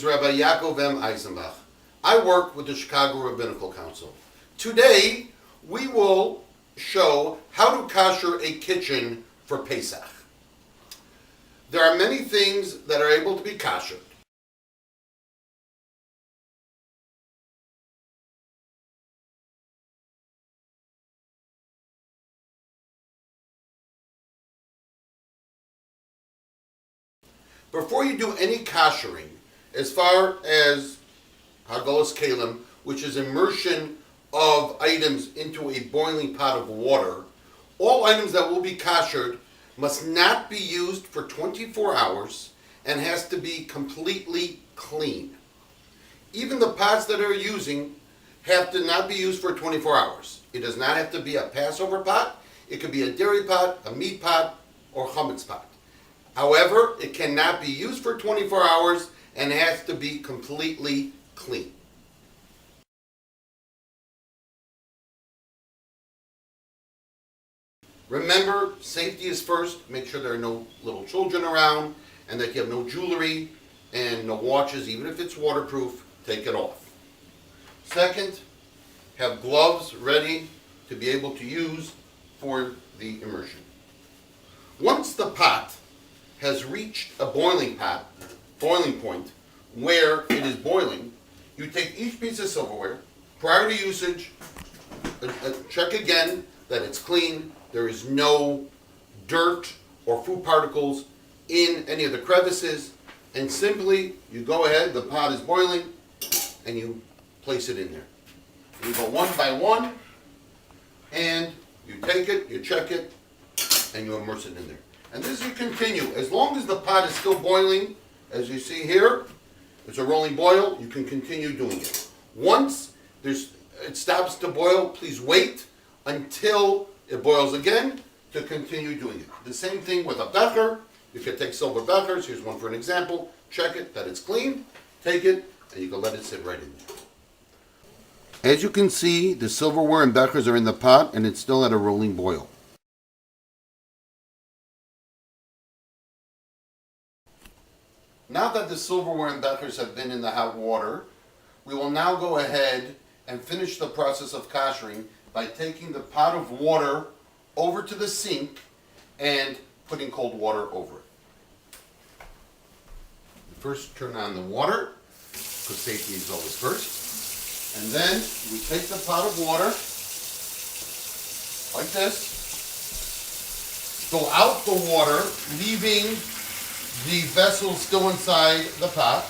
is Rabbi Yaakov M. Eisenbach. I work with the Chicago Rabbinical Council. Today, we will show how to kasher a kitchen for Pesach. There are many things that are able to be kashered. Before you do any kashering, as far as Hagalah kalim, which is immersion of items into a boiling pot of water, all items that will be kashered must not be used for 24 hours and has to be completely clean. Even the pots that are using have to not be used for 24 hours. It does not have to be a Passover pot. It could be a dairy pot, a meat pot, or chametz pot. However, it cannot be used for 24 hours and has to be completely clean. Remember, safety is first. Make sure there are no little children around and that you have no jewelry and no watches. Even if it's waterproof, take it off. Second, have gloves ready to be able to use for the immersion. Once the pot has reached a boiling point where it is boiling, you take each piece of silverware, prior to usage, check again that it's clean, there is no dirt or food particles in any of the crevices, and simply you go ahead, the pot is boiling, and you place it in there. You go one by one, and you take it, you check it, and you immerse it in there. And this you continue. As long as the pot is still boiling, as you see here, it's a rolling boil, you can continue doing it. Once it stops to boil, please wait until it boils again to continue doing it. The same thing with a becher. You can take silver bechers. Here's one for an example. Check it that it's clean, take it, and you can let it sit right in there. As you can see, the silverware and bechers are in the pot and it's still at a rolling boil. Now that the silverware and bechers have been in the hot water, we will now go ahead and finish the process of kashering by taking the pot of water over to the sink and putting cold water over it. First turn on the water, because safety is always first. And then we take the pot of water, like this, go out the water, leaving the vessel still inside the pot.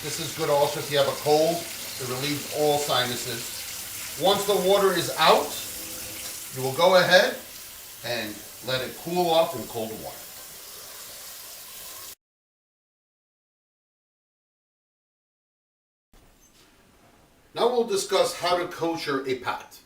This is good also if you have a cold. It relieves all sinuses. Once the water is out, you will go ahead and let it cool off in cold water. Now we'll discuss how to kosher a pot.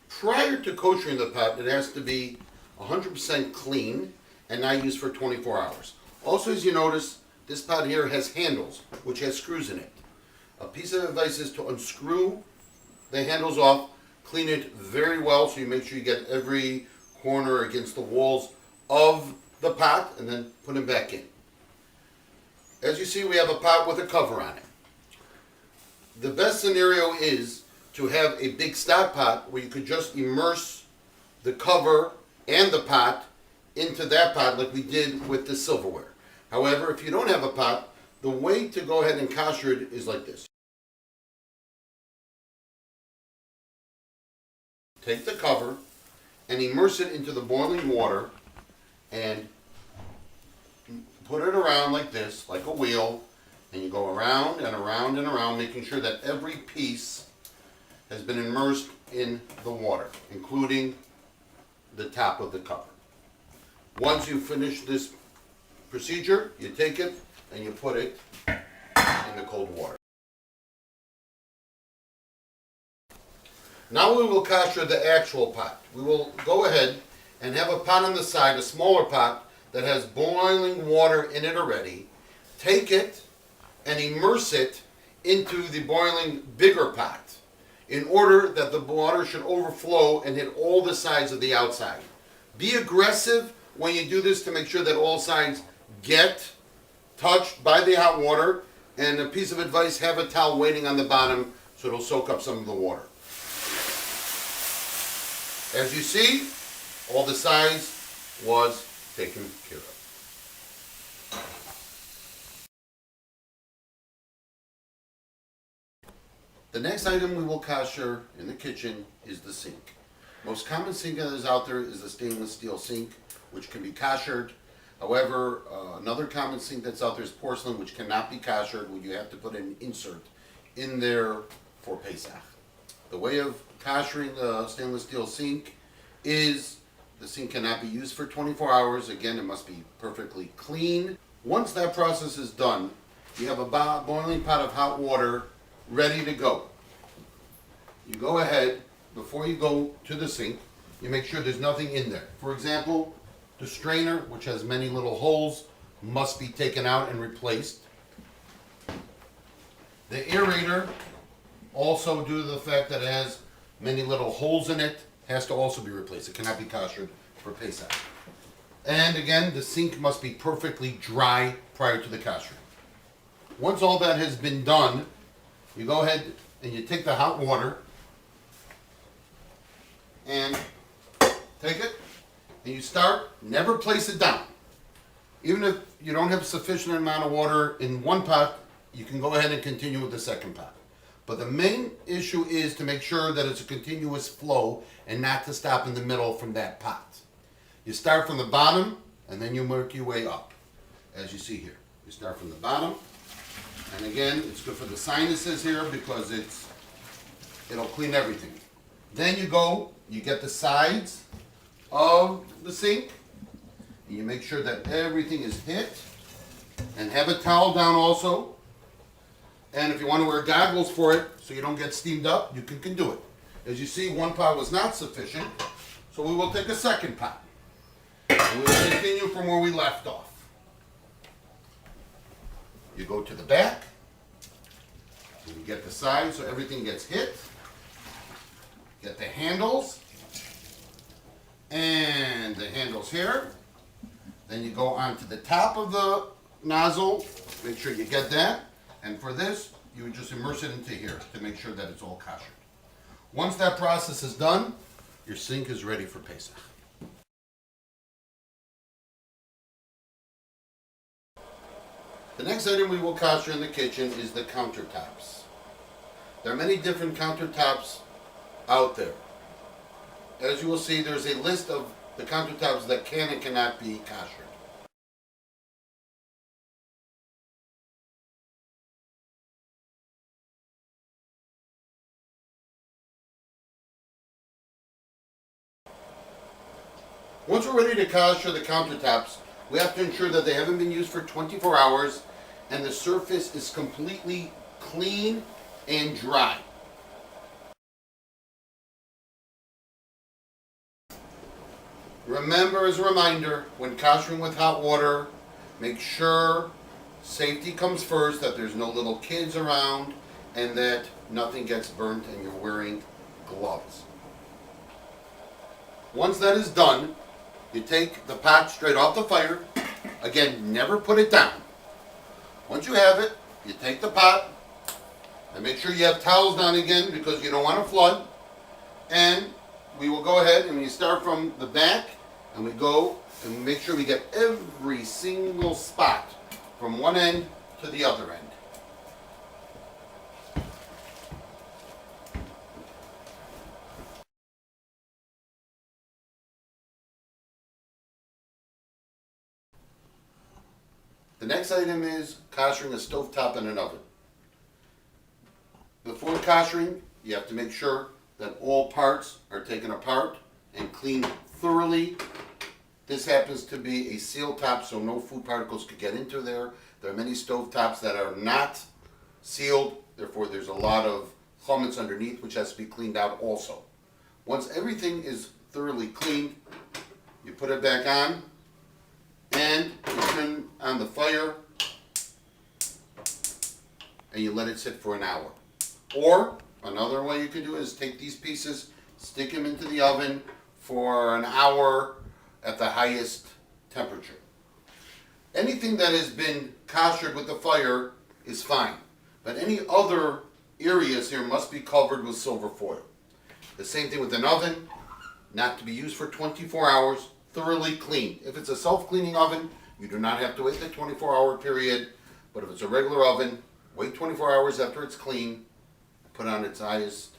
Prior to koshering the pot, it has to be 100% clean and not used for 24 hours. Also, as you notice, this pot here has handles, which has screws in it. A piece of advice is to unscrew the handles off, clean it very well so you make sure you get every corner against the walls of the pot, and then put them back in. As you see, we have a pot with a cover on it. The best scenario is to have a big stock pot where you could just immerse the cover and the pot into that pot like we did with the silverware. However, if you don't have a pot, the way to go ahead and kasher it is like this. Take the cover and immerse it into the boiling water and put it around like this, like a wheel, and you go around and around and around, making sure that every piece has been immersed in the water, including the top of the cover. Once you finish this procedure, you take it and you put it in the cold water. Now we will kasher the actual pot. We will go ahead and have a pot on the side, a smaller pot that has boiling water in it already. Take it and immerse it into the boiling bigger pot in order that the water should overflow and hit all the sides of the outside. Be aggressive when you do this to make sure that all sides get touched by the hot water And a piece of advice, have a towel waiting on the bottom so it'll soak up some of the water. As you see, all the size was taken care of. The next item we will kasher in the kitchen is the sink. Most common sink that is out there is the stainless steel sink, which can be kashered. However, another common sink that's out there is porcelain, which cannot be kashered, where you have to put an insert in there for Pesach. The way of kashering the stainless steel sink is the sink cannot be used for 24 hours. Again, it must be perfectly clean. Once that process is done, you have a boiling pot of hot water ready to go. You go ahead, before you go to the sink, you make sure there's nothing in there. For example, the strainer, which has many little holes, must be taken out and replaced. The aerator, also due to the fact that it has many little holes in it, has to also be replaced. It cannot be kashered for Pesach. And again, the sink must be perfectly dry prior to the kashering. Once all that has been done, you go ahead and you take the hot water and take it and you start, never place it down. Even if you don't have sufficient amount of water in one pot, you can go ahead and continue with the second pot. But the main issue is to make sure that it's a continuous flow and not to stop in the middle from that pot. You start from the bottom and then you work your way up, as you see here. You start from the bottom, and again, it's good for the sinuses here because it'll clean everything. Then you get the sides of the sink, and you make sure that everything is hit, and have a towel down also. And if you want to wear goggles for it so you don't get steamed up, you can do it. As you see, one pot was not sufficient, so we will take a second pot. And we will continue from where we left off. You go to the back, and you get the sides so everything gets hit. Get the handles, and the handles here. Then you go onto the top of the nozzle, make sure you get that. And for this, you would just immerse it into here to make sure that it's all kashered. Once that process is done, your sink is ready for Pesach. The next item we will kasher in the kitchen is the countertops. There are many different countertops out there. As you will see, there's a list of the countertops that can and cannot be kashered. Once we're ready to kasher the countertops, we have to ensure that they haven't been used for 24 hours and the surface is completely clean and dry. Remember, as a reminder, when kashering with hot water, make sure safety comes first, that there's no little kids around, and that nothing gets burnt and you're wearing gloves. Once that is done, you take the pot straight off the fire. Again, never put it down. Once you have it, you take the pot, and make sure you have towels down again because you don't want to flood. And we will go ahead and we start from the back, and we go and we make sure we get every single spot from one end to the other end. The next item is kashering a stovetop and an oven. Before kashering, you have to make sure that all parts are taken apart and cleaned thoroughly. This happens to be a sealed top, so no food particles could get into there. There are many stovetops that are not sealed, therefore there's a lot of chametz underneath, which has to be cleaned out also. Once everything is thoroughly cleaned, you put it back on, and you turn on the fire and you let it sit for an hour. Or another way you can do it is take these pieces, stick them into the oven for an hour at the highest temperature. Anything that has been kashered with the fire is fine. But any other areas here must be covered with silver foil. The same thing with an oven, not to be used for 24 hours, thoroughly cleaned. If it's a self-cleaning oven, you do not have to wait the 24-hour period. But if it's a regular oven, wait 24 hours after it's clean, put on its highest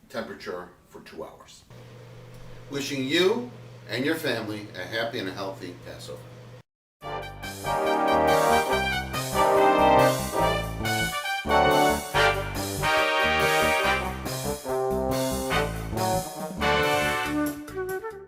temperature for 2 hours. Wishing you and your family a happy and a healthy Passover.